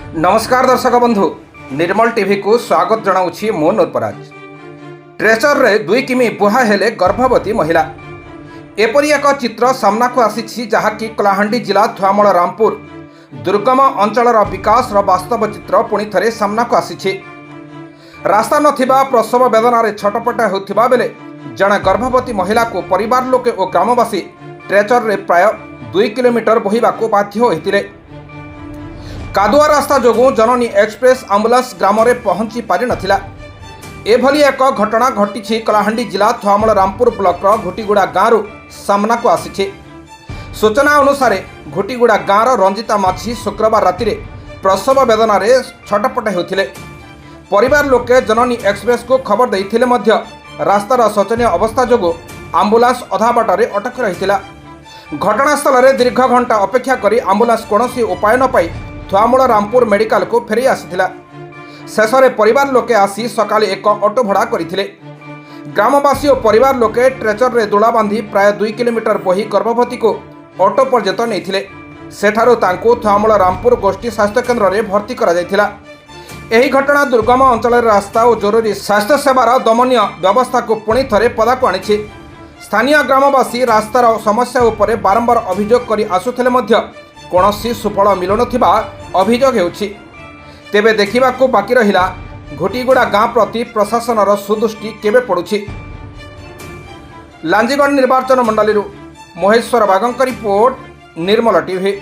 नमस्कार दर्शक बंधु निर्मल टीवी को स्वागत जनाऊँगी मो नूरपराज। ट्रेचर रे 2 किमी बुहा हेले गर्भवती महिला एपरी एक चित्र सामना को आसी जहाँकि कलाहांडी जिला थुआमूल रामपुर दुर्गम अंचलर विकास वास्तव चित्र पुणी थे सामना को आसी। रास्ता नथिबा प्रसव वेदन छटपट होता बेले जड़े गर्भवती महिला को परिवार लोके और ग्रामवासी ट्रेचर रे प्राय 2 किलोमीटर बोहिबा को बाध्य होते। कादुआ रास्ता जोगु जननी एक्सप्रेस आम्बुलांस ग्राम में पहुंची पारि नथिला। एभली एक घटना घटी कलाहांडी जिला थुआमूल रामपुर ब्लॉक घोटीगुड़ा गाँव सामना को आसी। सूचना अनुसार घोटीगुड़ा गाँव रंजिता माछी शुक्रवार राति प्रसव वेदन छटपट होते। परिवार लोके जननी एक्सप्रेस को खबर देते रास्तार शोचनीय अवस्था जोगु आम्बुलांस अधा बाटर अटक रही। घटनास्थल में दीर्घ घंटा अपेक्षा कर आम्बुलांस कौन उपाय न पाई थुआमूल रामपुर मेडिकल को फेरी आसीथिला। शेष में परिवार लोके आसी सकाले एक ऑटो भड़ा करथिले। ग्रामवासी और परिवार लोके ट्रेचर रे दोला बांधी प्राय 2 किलोमीटर बोही गर्भवती को ऑटो पर्यंत नहीं सेठारु तांको थुआमूल रामपुर गोष्ठी स्वास्थ्य केन्द्र में भर्ती करा जायथिला। एही घटना दुर्गम अंचल रास्ता और जरूरी स्वास्थ्य सेवार दमनीय व्यवस्था को पुणी थे पदाक आनी। स्थानीय ग्रामवासी रास्तार समस्या उपरे बारंबार अभियोग कर आसुथिले मध्य कौनसी सुफल मिलु नथिबा अभियोग हेउछि। तेबे देखिबाकू बाकी रहिला घोटीगुड़ा गाँ प्रति प्रशासनर सुदृष्टि केबे पड़ुछि। लांजीगढ़ निर्वाचन मंडली मोहेश्वर बागंक रिपोर्ट निर्मल टीवी।